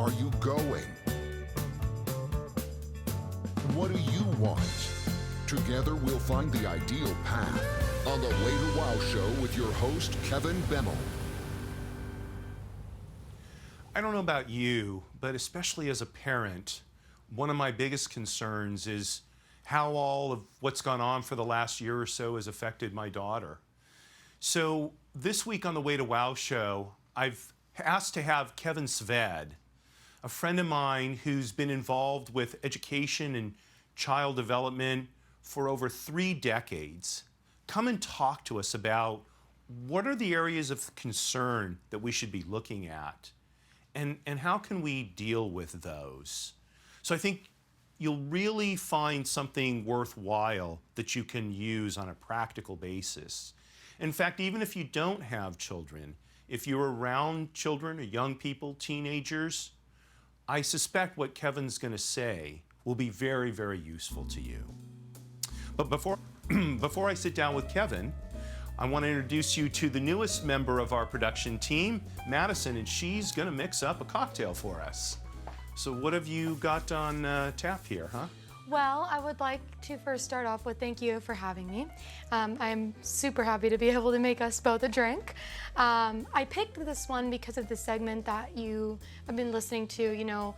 are you going? What do you want? Together we'll find the ideal path on the Way to Wow Show with your host, Kevin Bemmel. I don't know about you, but especially as a parent, one of my biggest concerns is how all of what's gone on for the last year or so has affected my daughter. So this week on the Way to Wow Show, I've asked to have Kevin Sved, a friend of mine who's been involved with education and child development for over 3 decades, come and talk to us about what are the areas of concern that we should be looking at, and how can we deal with those. So I think you'll really find something worthwhile that you can use on a practical basis. In fact, even if you don't have children, if you're around children or young people, teenagers, I suspect what Kevin's going to say will be very, very useful to you. But before I sit down with Kevin, I want to introduce you to the newest member of our production team, Madison, and she's going to mix up a cocktail for us. So what have you got on tap here, huh? Well, I would like to first start off with thank you for having me. I'm super happy to be able to make us both a drink. I picked this one because of the segment that you have been listening to, you know,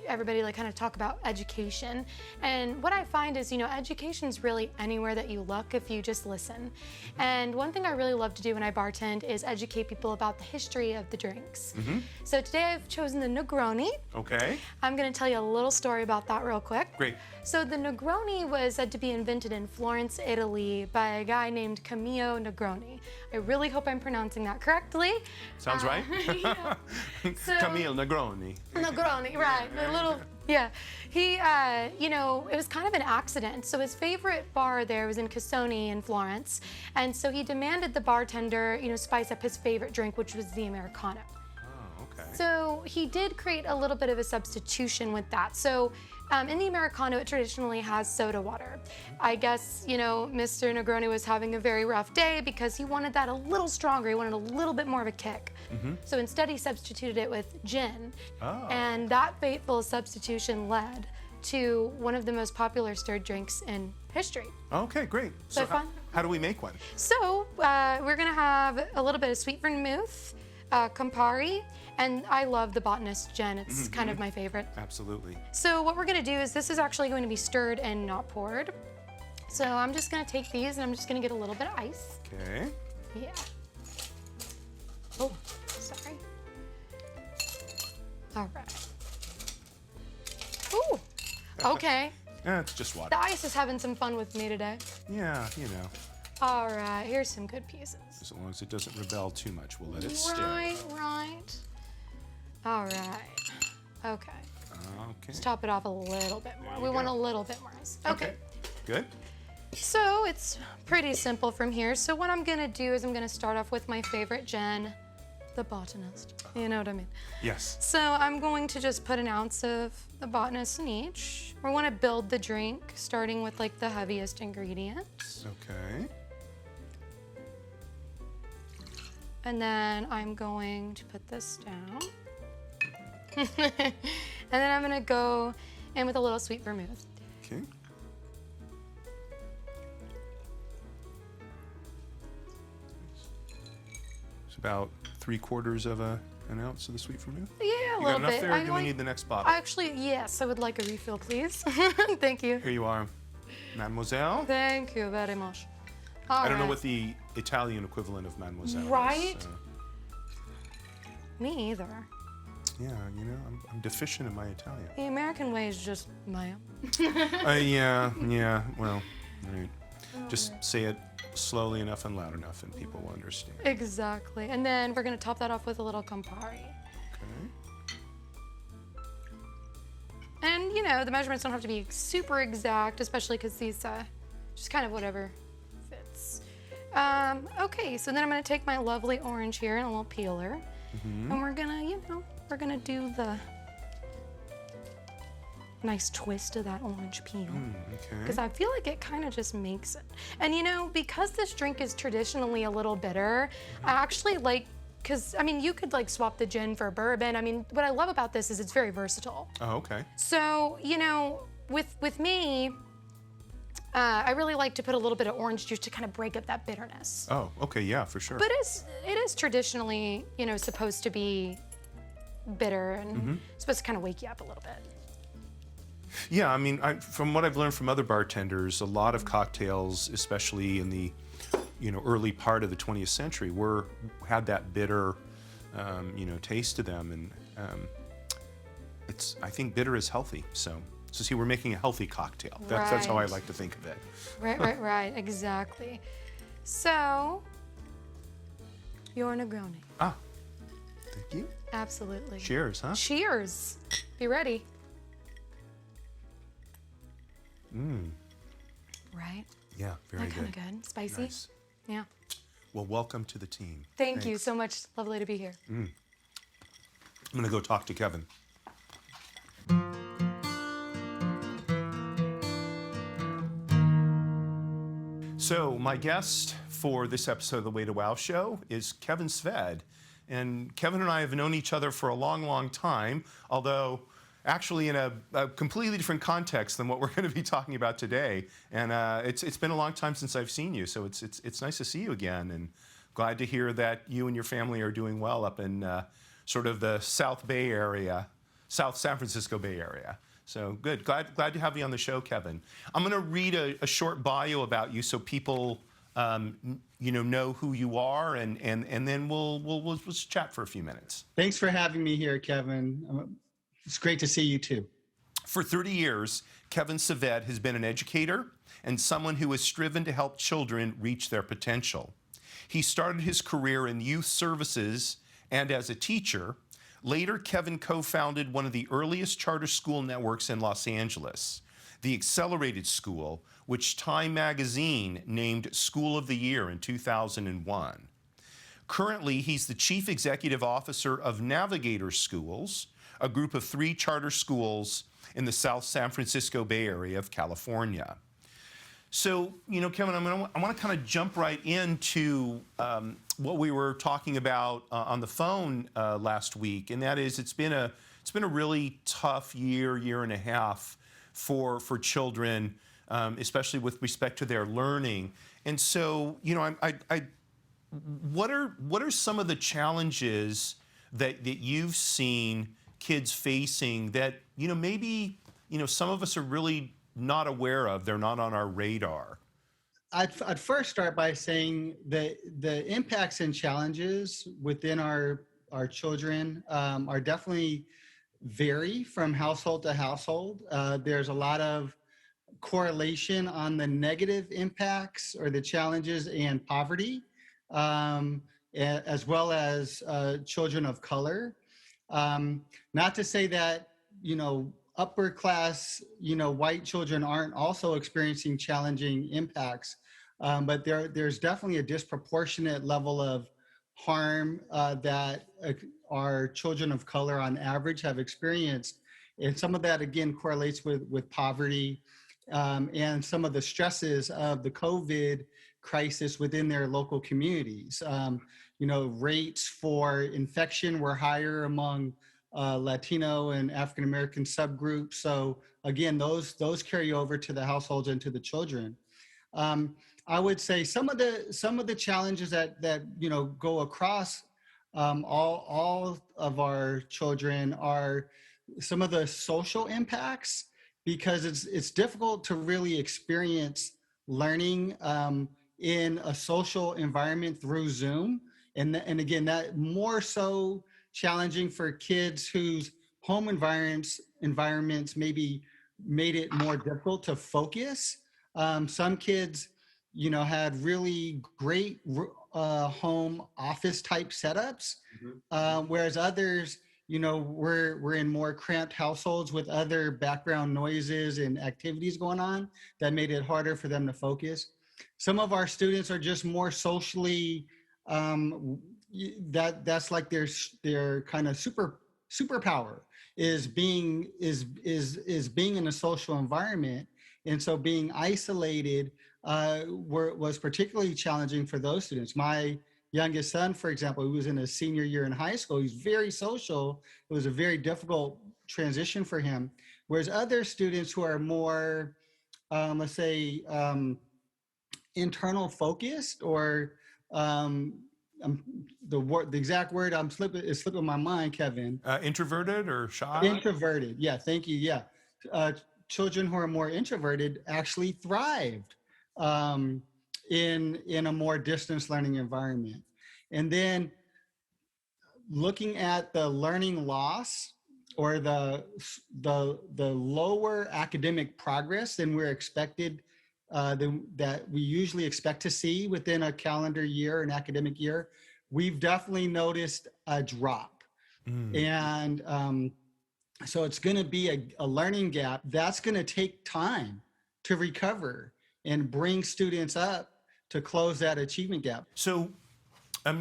everybody like kind of talk about education. And what I find is, you know, education's really anywhere that you look if you just listen. And one thing I really love to do when I bartend is educate people about the history of the drinks. So today I've chosen the Negroni. Okay. I'm going to tell you a little story about that real quick. Great. So the Negroni was said to be invented in Florence, Italy by a guy named Camillo Negroni. I really hope I'm pronouncing that correctly. Sounds right. Yeah. So, Camille Negroni. Negroni, right. A little, yeah. He, you know, it was kind of an accident. So his favorite bar there was in Cassoni in Florence. And so he demanded the bartender, you know, spice up his favorite drink, which was the Americano. Oh, okay. So he did create a little bit of a substitution with that. So in the Americano, it traditionally has soda water. I guess, you know, Mr. Negroni was having a very rough day because he wanted that a little stronger. He wanted a little bit more of a kick. So instead he substituted it with gin. Oh. And that fateful substitution led to one of the most popular stirred drinks in history. Okay, great. So fun? how do we make one? So we're gonna have a little bit of sweet vermouth, Campari, and I love the Botanist gin. It's kind of my favorite. Absolutely. So what we're gonna do is this is actually going to be stirred and not poured. So I'm just gonna take these and I'm just gonna get a little bit of ice. Okay. Yeah. Oh, sorry. All right. Ooh, okay. It's just water. The ice is having some fun with me today. Yeah, you know. All right, here's some good pieces. As long as it doesn't rebel too much, we'll let it stay. Right. All right. Okay. Okay. Let's top it off a little bit more. There We you want go. a little bit more ice. Okay. Good. So it's pretty simple from here. So what I'm gonna do is I'm gonna start off with my favorite gin, the Botanist. You know what I mean? Yes. So I'm going to just put an ounce of the Botanist in each. We want to build the drink, starting with like the heaviest ingredient. Okay. And then I'm going to put this down. And then I'm gonna go in with a little sweet vermouth. Okay. It's about 3/4 of an ounce of the sweet vermouth. Yeah, a You got little enough bit. there, or do we need the next bottle? Actually, yes, I would like a refill, please. Thank you. Here you are, mademoiselle. Thank you very much. I don't know what the Italian equivalent of mademoiselle is. Right? So, Me either. yeah, you know, I'm deficient in my Italian. The American way is just ma'am. Yeah, well, right. Just say it slowly enough and loud enough and people will understand. Exactly. And then we're gonna top that off with a little Campari. Okay. And you know, the measurements don't have to be super exact, especially because these, just kind of whatever fits. Okay, so then I'm gonna take my lovely orange here and a little peeler. And we're gonna, you know, we're gonna do the nice twist of that orange peel. Okay. Because I feel like it kind of just makes it. And you know, because this drink is traditionally a little bitter, I actually like because I mean, you could like swap the gin for bourbon. I mean, what I love about this is it's very versatile. Oh, okay. So, you know, with me, I really like to put a little bit of orange juice to kind of break up that bitterness. Oh, okay, yeah, for sure. But it is traditionally, you know, supposed to be bitter and supposed to kind of wake you up a little bit. Yeah, I mean, from what I've learned from other bartenders, a lot of cocktails, especially in the, you know, early part of the 20th century, had that bitter, you know, taste to them, and I think bitter is healthy. So see, we're making a healthy cocktail. That's how I like to think of it. Right, exactly. So, your Negroni. Ah, thank you. Absolutely. Cheers, huh? Cheers. Be ready. Right? Yeah, very Kind good. of good. Spicy? Nice. Yeah. Well, welcome to the team. Thank you so much. Lovely to be here. I'm gonna go talk to Kevin. So my guest for this episode of the Way to Wow show is Kevin Sved. And Kevin and I have known each other for a long, long time, although actually in a completely different context than what we're going to be talking about today. And it's been a long time since I've seen you, so it's nice to see you again, and glad to hear that you and your family are doing well up in sort of the South Bay area, South San Francisco Bay Area. So good. Glad to have you on the show, Kevin. I'm going to read a short bio about you so people you know who you are, and then we'll just chat for a few minutes. Thanks for having me here, Kevin. It's great to see you too. For 30 years, Kevin Sved has been an educator and someone who has striven to help children reach their potential. He started his career in youth services and as a teacher. Later, Kevin co-founded one of the earliest charter school networks in Los Angeles, the Accelerated School, which Time magazine named School of the Year in 2001. Currently, he's the Chief Executive Officer of Navigator Schools, a group of 3 charter schools in the South San Francisco Bay Area of California. So, you know, Kevin, I want to kind of jump right into what we were talking about on the phone last week, and that is it's been a really tough year and a half for children, especially with respect to their learning. And so, you know, what are some of the challenges that you've seen kids facing that, you know, maybe, you know, some of us are really not aware of, they're not on our radar? I'd first start by saying that the impacts and challenges within our children are definitely vary from household to household. There's a lot of correlation on the negative impacts or the challenges and poverty, as well as children of color. Not to say that, you know, upper class, you know, white children aren't also experiencing challenging impacts, but there's definitely a disproportionate level of harm that our children of color on average have experienced. And some of that, again, correlates with poverty and some of the stresses of the COVID crisis within their local communities. You know, rates for infection were higher among Latino and African American subgroups. So again, those carry over to the households and to the children. I would say some of the challenges that you know go across all of our children are some of the social impacts, because it's difficult to really experience learning in a social environment through Zoom, and again, that more so challenging for kids whose home environments maybe made it more difficult to focus. Some kids, you know, had really great home office type setups, whereas others, you know, were in more cramped households with other background noises and activities going on that made it harder for them to focus. Some of our students are just more socially, that's like their kind of superpower is being in a social environment, and so being isolated was particularly challenging for those students. My youngest son, for example, who was in his senior year in high school, he's very social. It was a very difficult transition for him. Whereas other students who are more, let's say, internal focused, or um, the exact word is slipping my mind, Kevin. Introverted or shy? Introverted. Yeah, thank you. Yeah, uh, children who are more introverted actually thrived um, in a more distance learning environment. And then looking at the learning loss, or the lower academic progress than we're expected, that we usually expect to see within a calendar year, an academic year, we've definitely noticed a drop. And so it's going to be a learning gap that's going to take time to recover and bring students up to close that achievement gap. So I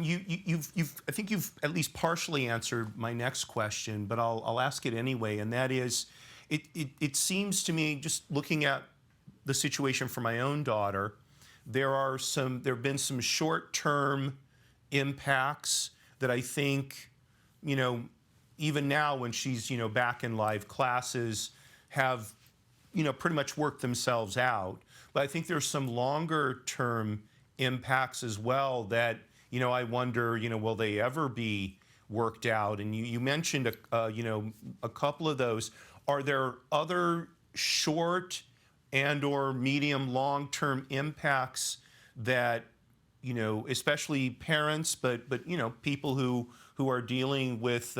think you've at least partially answered my next question, but I'll ask it anyway, and that is, it seems to me, just looking at the situation for my own daughter, there have been some short-term impacts that I think, even now when she's, back in live classes, have, pretty much worked themselves out. But I think there's some longer-term impacts as well that, I wonder, will they ever be worked out? And you mentioned, a couple of those. Are there other short and or medium long-term impacts that, especially parents, but people who are dealing with,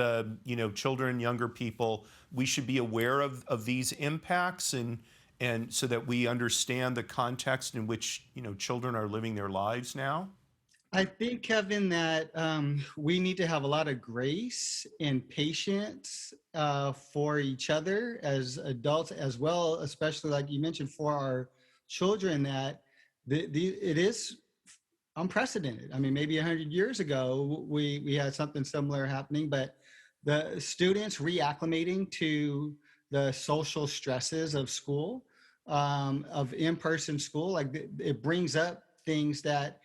children, younger people, we should be aware of these impacts, and so that we understand the context in which, children are living their lives now? I think, Kevin, that we need to have a lot of grace and patience for each other as adults, as well, especially like you mentioned, for our children, that it is unprecedented. I mean, maybe 100 years ago, we had something similar happening, but the students reacclimating to the social stresses of school, of in-person school, like it brings up things that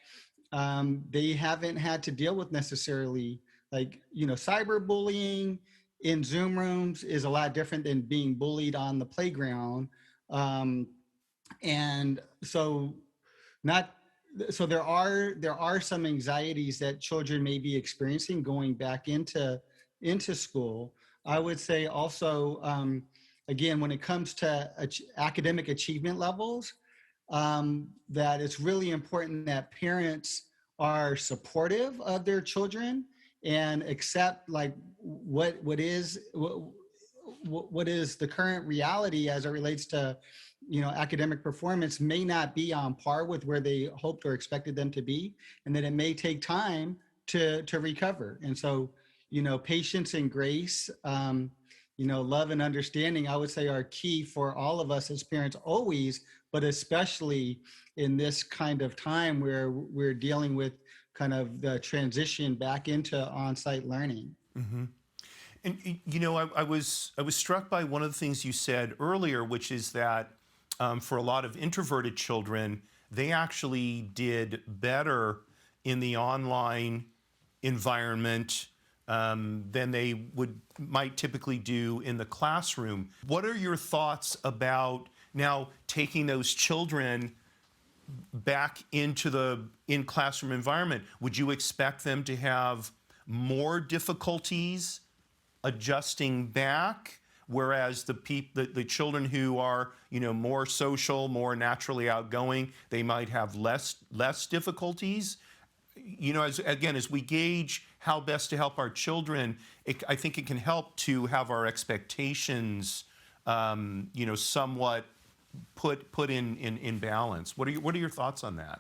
they haven't had to deal with necessarily. Like, cyberbullying in Zoom rooms is a lot different than being bullied on the playground. And so not so there are some anxieties that children may be experiencing going back into school. I would say also, again, when it comes to academic achievement levels, that it's really important that parents are supportive of their children and accept like what is the current reality as it relates to academic performance may not be on par with where they hoped or expected them to be, and that it may take time to recover. And so patience and grace, love and understanding, I would say, are key for all of us as parents always, but especially in this kind of time where we're dealing with kind of the transition back into on-site learning. Mm-hmm. And I was struck by one of the things you said earlier, which is that for a lot of introverted children, they actually did better in the online environment than they might typically do in the classroom. What are your thoughts about now taking those children back into the in-classroom environment? Would you expect them to have more difficulties adjusting back, whereas the children who are more social, more naturally outgoing, they might have less difficulties? As we gauge how best to help our children, I think it can help to have our expectations, somewhat put in balance. What are your thoughts on that?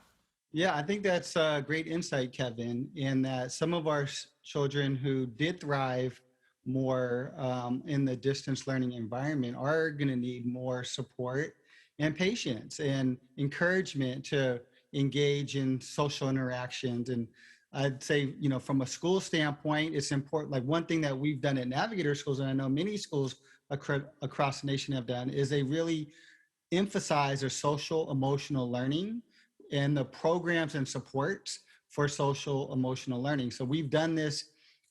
Yeah, I think that's a great insight, Kevin, in that some of our children who did thrive more in the distance learning environment are going to need more support and patience and encouragement to engage in social interactions. And I'd say, from a school standpoint, it's important. Like one thing that we've done at Navigator Schools, and I know many schools across the nation have done, is they really emphasize their social emotional learning and the programs and supports for social emotional learning. So we've done this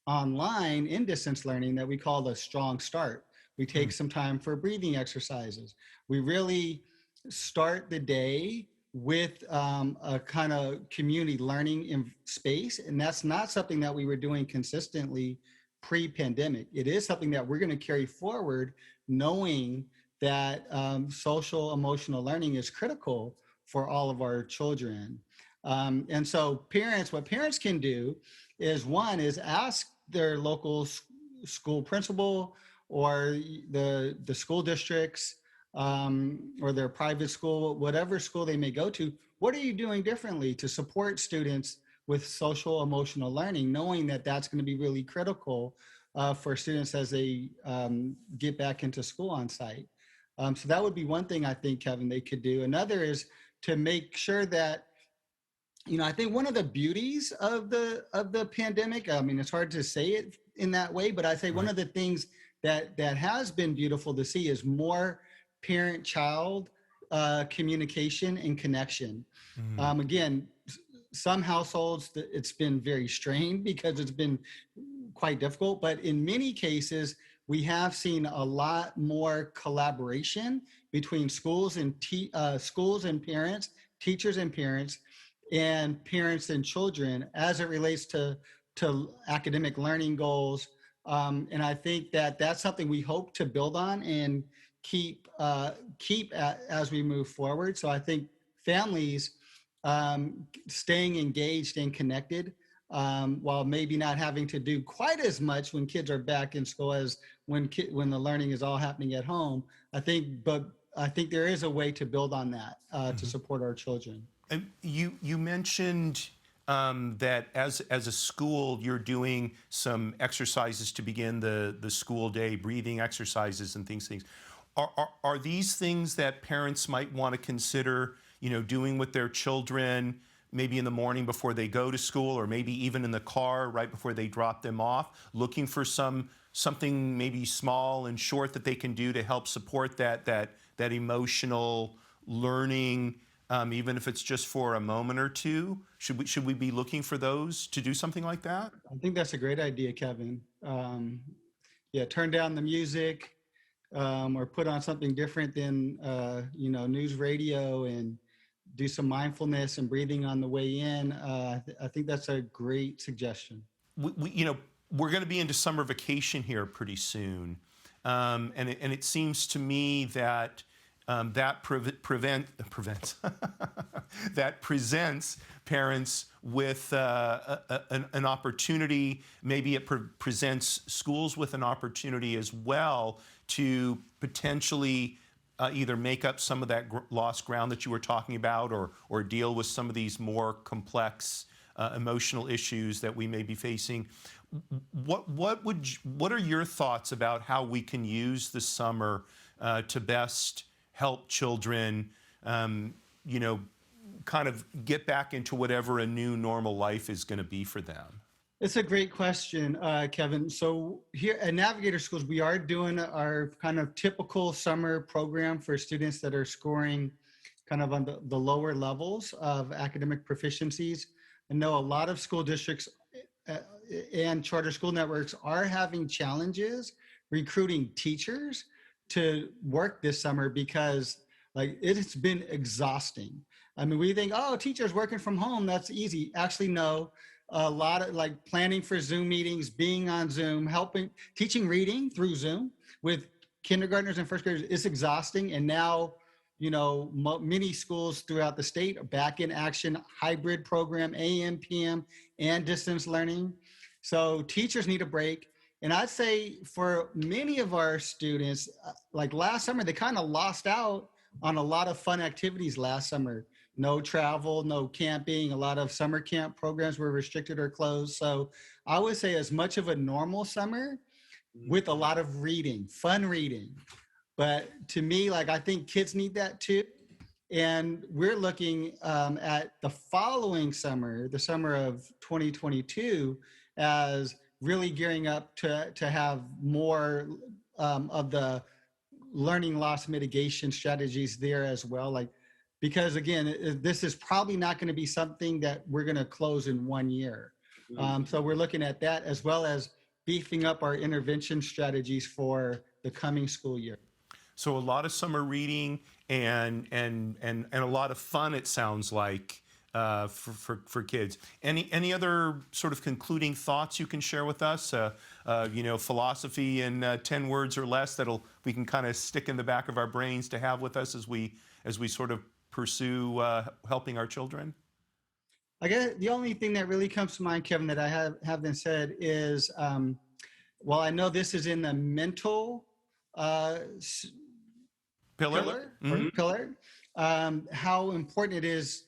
online in distance learning that we call the strong start. We take some time for breathing exercises. We really start the day with a kind of community learning in space. And that's not something that we were doing consistently pre-pandemic. It is something that we're going to carry forward, knowing that social emotional learning is critical for all of our children. And so parents, what parents can do is, one is ask their local school principal or the school districts, or their private school, whatever school they may go to, what are you doing differently to support students with social emotional learning, knowing that that's going to be really critical for students as they get back into school on site. So that would be one thing I think, Kevin, they could do. Another is to make sure that, I think one of the beauties of the pandemic, I mean, it's hard to say it in that way, but I say one of the things that has been beautiful to see is more parent-child communication and connection. Again, some households, it's been very strained because it's been quite difficult, but in many cases, we have seen a lot more collaboration between schools and parents, teachers and parents and children as it relates to academic learning goals. And I think that that's something we hope to build on and keep as we move forward. So I think families staying engaged and connected, while maybe not having to do quite as much when kids are back in school as when the learning is all happening at home. I think there is a way to build on that to support our children. And you mentioned that as a school, you're doing some exercises to begin the school day, breathing exercises and things. Are these things that parents might want to consider, doing with their children, maybe in the morning before they go to school, or maybe even in the car right before they drop them off, looking for something maybe small and short that they can do to help support that emotional learning, even if it's just for a moment or two? Should we be looking for those to do something like that? I think that's a great idea, Kevin. Turn down the music, or put on something different than news radio, and do some mindfulness and breathing on the way in. I think that's a great suggestion. We're going to be into summer vacation here pretty soon, and it seems to me that that presents parents with an opportunity. Maybe it presents schools with an opportunity as well to potentially either make up some of that lost ground that you were talking about, or deal with some of these more complex emotional issues that we may be facing. What are your thoughts about how we can use the summer to best help children, kind of get back into whatever a new normal life is going to be for them? It's a great question, Kevin. So here at Navigator Schools, we are doing our kind of typical summer program for students that are scoring kind of on the lower levels of academic proficiencies. I know a lot of school districts and charter school networks are having challenges recruiting teachers to work this summer because it's been exhausting. I mean, we think, teachers working from home, that's easy. Actually, no. A lot of planning for Zoom meetings, being on Zoom, teaching reading through Zoom with kindergartners and first graders is exhausting. And now, many schools throughout the state are back in action, hybrid program, AM, PM, and distance learning. So teachers need a break. And I'd say for many of our students, last summer, they kind of lost out on a lot of fun activities last summer. No travel, no camping. A lot of summer camp programs were restricted or closed. So I would say as much of a normal summer with a lot of reading, fun reading. But to me, I think kids need that too. And we're looking at the following summer, the summer of 2022, as really gearing up to have more of the learning loss mitigation strategies there as well. because again, this is probably not going to be something that we're going to close in 1 year. So we're looking at that as well as beefing up our intervention strategies for the coming school year. So a lot of summer reading and a lot of fun, it sounds like, for kids. Any other sort of concluding thoughts you can share with us? Philosophy in 10 words or less we can kind of stick in the back of our brains to have with us as we sort of pursue helping our children. I guess the only thing that really comes to mind, Kevin, that I haven't said is, well, I know this is in the mental pillar, how important it is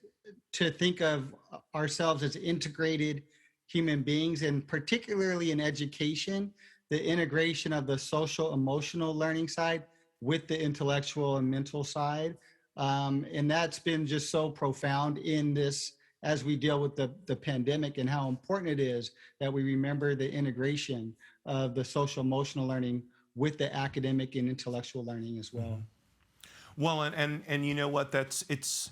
to think of ourselves as integrated human beings, and particularly in education, the integration of the social emotional learning side with the intellectual and mental side. And that's been just so profound in this as we deal with the pandemic, and how important it is that we remember the integration of the social emotional learning with the academic and intellectual learning as well. Well, and you know what? It's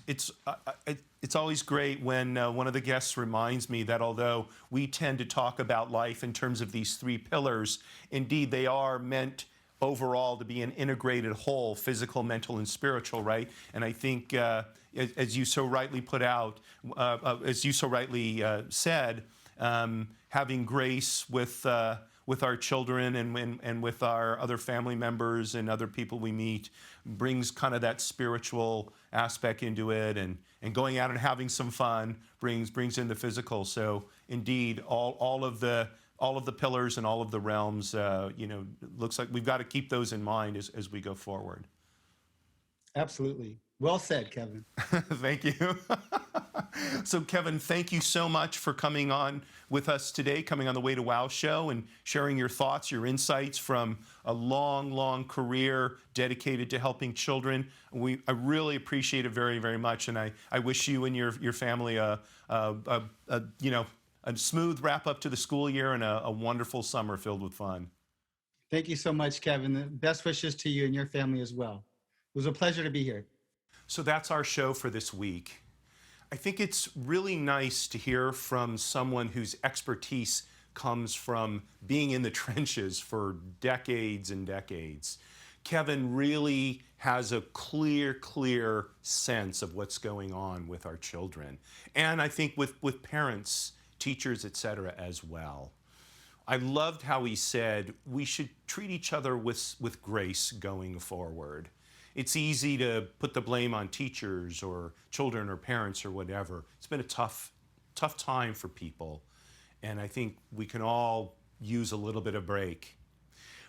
always great when one of the guests reminds me that although we tend to talk about life in terms of these 3 pillars, indeed they are meant overall to be an integrated whole, physical, mental, and spiritual, right? And I think, as you so rightly put out, as you so rightly said, having grace with our children and with our other family members and other people we meet brings kind of that spiritual aspect into it, and going out and having some fun brings in the physical. So indeed, all of the pillars and all of the realms, looks like we've got to keep those in mind as we go forward. Absolutely. Well said, Kevin. Thank you. So Kevin, thank you so much for coming on with us today, coming on the Way to Wow show and sharing your thoughts, your insights from a long, long career dedicated to helping children. I really appreciate it very, very much, and I wish you and your family a smooth wrap up to the school year and a wonderful summer filled with fun. Thank you so much, Kevin. Best wishes to you and your family as well. It was a pleasure to be here. So that's our show for this week. I think it's really nice to hear from someone whose expertise comes from being in the trenches for decades and decades. Kevin really has a clear sense of what's going on with our children. And I think with parents, teachers, etc. as well. I loved how he said we should treat each other with grace going forward. It's easy to put the blame on teachers or children or parents or whatever. It's been a tough time for people, and I think we can all use a little bit of break.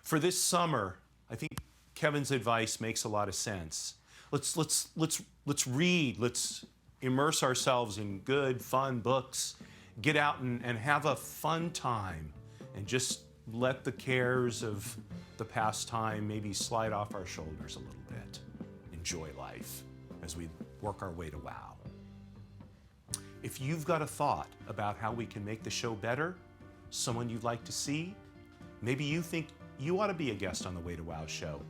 For this summer, I think Kevin's advice makes a lot of sense. Let's read. Let's immerse ourselves in good, fun books. Get out and have a fun time, and just let the cares of the past time maybe slide off our shoulders a little bit. Enjoy life as we work our way to wow. If you've got a thought about how we can make the show better, someone you'd like to see, maybe you think you ought to be a guest on the Way to Wow show,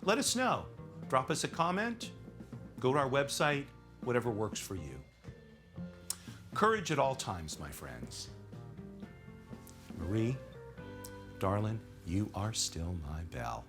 let us know. Drop us a comment, go to our website, whatever works for you. Courage at all times, my friends. Marie, darling, you are still my belle.